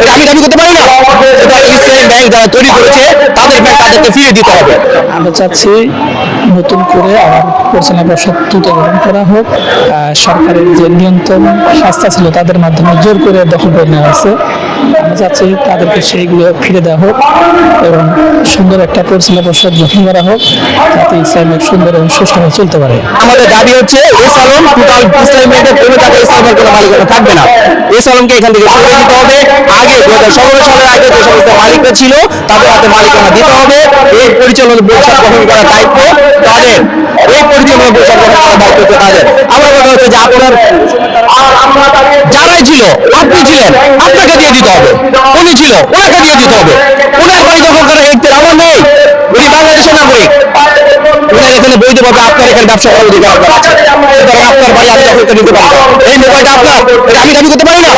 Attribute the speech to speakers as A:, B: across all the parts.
A: এটা আমি দাবি করতে পারি না। এটা ইসলামী ব্যাংক যারা তৈরি করেছে তাদের ব্যাংক তাদেরকে ফিরিয়ে দিতে হবে।
B: আমরা চাচ্ছি নতুন করে আবার পরিচালনা পর্ষদ গঠন করা হোক। সরকারের যে নিয়ন্ত্রণ সংস্থা ছিল তাদের মাধ্যমে জোর করে দখল করে নেওয়া আছে, আমরা চাচ্ছি তাদেরকে সেইগুলো ফিরে দেওয়া হোক এবং সুন্দর একটা পরিচালনা পর্ষদ গঠন করা হোক, যাতে ইসলামী সুন্দর এবং সুষ্ঠুভাবে চলতে পারে।
A: আমাদের দাবি হচ্ছে এস আলম টোটাল ইসলামী ব্যাংকের কোনো টাকা ইসলামের কোনো মালিকানা থাকবে না। এস আলমকে এখান থেকে সরিয়ে দিতে হবে। আগে 2017 সালের আগে যে সমস্ত মালিকরা ছিল তাদের হাতে মালিকানা দিতে হবে। এই পরিচালনা পরিষদ গঠন করার দায়িত্ব তাদের, এই পরিচালনা পরিষদ গঠন করার দায়িত্ব হচ্ছে তাদের। আমার কথা হচ্ছে যে আপনার যারাই ছিল, আপনি ছিলেন, আপনাকে দিয়ে দিতে হবে। উনি ছিল, ওনাকে দিয়ে দিতে হবে। ওনার বাড়ি দখল করার এখতিয়ার আমার নেই। উনি বাংলাদেশের নাগরিক, ওনার এখানে বৈধভাবে আপনার এখানে ব্যবসা করার অধিকার আপনার আছে। সুতরাং আপনার বাড়ি আপনি দখল করে নিতে পারেন। এই মোবাইলটা আপনার, এটা আমি দাবি করতে পারি না।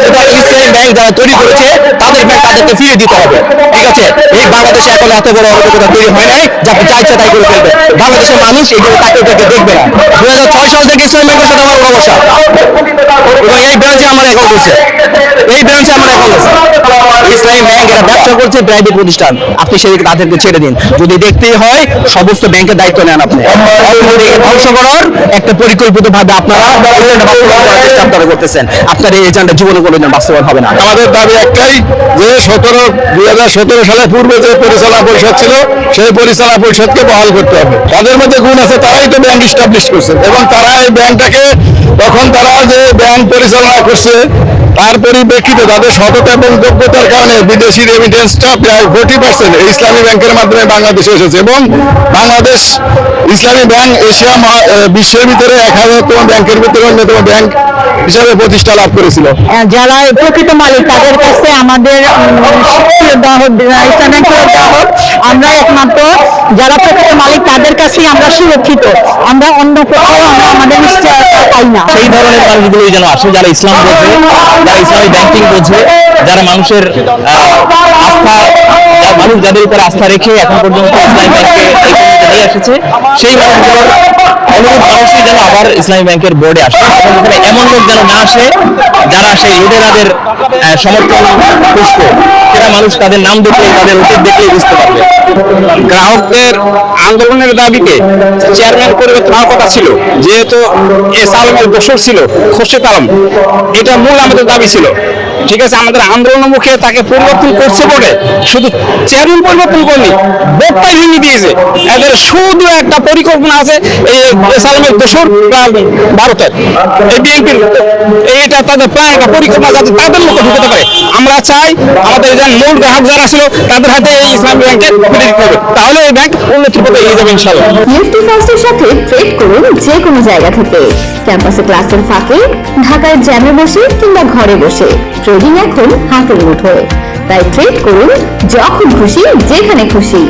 A: এটা ইসলামী ব্যাংক যারা তৈরি করেছে তাদের ব্যাংক তাদেরকে ফিরিয়ে দিতে হবে। ঠিক আছে, এই বাংলাদেশে এখন এত বড় অরাজকতা তৈরি হয় নাই যে আপনি যা ইচ্ছা তাই করে ফেলবেন। বাংলাদেশের মানুষ এগুলো তাকে দেখবে না। 2006 সাল থেকে ইসলামী ব্যাংকের সাথে আমার সমস্যা এবং এই ব্রাঞ্চে আমার অ্যাকাউন্ট আছে, এই ব্রাঞ্চে আমার অ্যাকাউন্ট আছে। ইসলামী ব্যাংক এরা ব্যবসা করছে, প্রাইভেট প্রতিষ্ঠান। আপনি সেদিকে তাদেরকে ছেড়ে দিন। যদি দেখতেই হয় সমস্ত ব্যাংকের দায়িত্ব নেন আপনি। অর্থনীতিকে ধ্বংস করার একটা পরিকল্পিত ভাবে আপনারা বাস্তবায়ন করার চেষ্টা আপনারা করতেছেন। আপনার এই এজেন্ডা জীবনে কোনোদিন বাস্তবায়ন হবে না।
C: আমাদের দাবি একটাই যে 2017 সালের পূর্বে যে পরিচালনা পরিষদ ছিল সেই পরিচালনা পরিষদকে বহাল করতে হবে। তাদের মধ্যে গুণ আছে, তারাই তো ব্যাংক এস্টাবলিশ করছে এবং তারা এই ব্যাংকটাকে তখন তারা যে ব্যাংক পরিচালনা করছে তার পরিপ্রেক্ষিতে তাদের সততা এবং যোগ্যতার কারণে বিদেশি রেমিটেন্সটা প্রায় 40% এই ইসলামী ব্যাংকের মাধ্যমে বাংলাদেশে এসেছে এবং বাংলাদেশ ইসলামী ব্যাংক এশিয়া বিশ্বের ভিতরে 1000তম ব্যাংকের ভিতরে অন্যতম ব্যাংক হিসাবে প্রতিষ্ঠা লাভ করেছিল।
D: যারা প্রকৃত মালিক তাদের কাছে আমাদের ইসলাম ব্যাংকের গ্রাহক, আমরা একমাত্র যারা প্রকৃত মালিক তাদের কাছেই আমরা সুরক্ষিত। আমরা অন্য কোথাও আমরা আমাদের নিশ্চয়তা পাই না।
A: সেই ধরনের মানুষগুলোই যেন আসে যারা ইসলাম বোঝে, যারা ইসলামী ব্যাংকিং বোঝে, যারা মানুষের আস্থা, মানুষ যাদের উপর আস্থা রেখে এখন পর্যন্ত ইসলামী ব্যাংকে নিয়ে এসেছে, সেই মানুষগুলোর অনুরোধ মানুষই যেন আবার ইসলামী ব্যাংকের বোর্ডে আসে এবং এখানে এমন লোক যেন না আসে যারা সেই লুটেরাদের সমর্থন পুষ্ট। সেটা মানুষ তাদের নাম দেখলে, তাদের অতীত দেখলেই বুঝতে পারবে।
C: গ্রাহকদের আন্দোলনের দাবিতে চেয়ারম্যান পরিবর্তন হওয়ার কথা ছিল, যেহেতু এস আলমের দোষর ছিল খোরশেদ আলম, এটা মূল আমাদের দাবি ছিল। ঠিক আছে, আমাদের আন্দোলনের মুখে তাকে পরিবর্তন করছে বলে শুধু চেয়ারম্যান পরিবর্তন করেনি, বোর্ডটা ভেঙে দিয়েছে। এদের শুধু একটা পরিকল্পনা আছে, এই এস আলমের দোষর ভারতের এই বিএনপির, এইটা তাদের প্রায় একটা পরিকল্পনা যাতে তাদের মুখে ঢুকতে পারে। আমরা চাই আমাদের যে মূল গ্রাহক যারা ছিল তাদের হাতে এই ইসলামী ব্যাংকে ফিরে দিতে হবে, তাহলে এই ব্যাংক উন্নতির পথে এগিয়ে যাবে ইনশাআল্লাহ।
E: নিফটি ফার্স্টের সাথে ট্রেড করুন যে কোনো জায়গা থেকে, ক্যাম্পাসে ক্লাসের ফাঁকে, ঢাকার জ্যামে বসে কিংবা ঘরে বসে। ট্রেডিং এখন হাতের মুঠোয়, তাই ট্রেড করুন যখন খুশি যেখানে খুশি।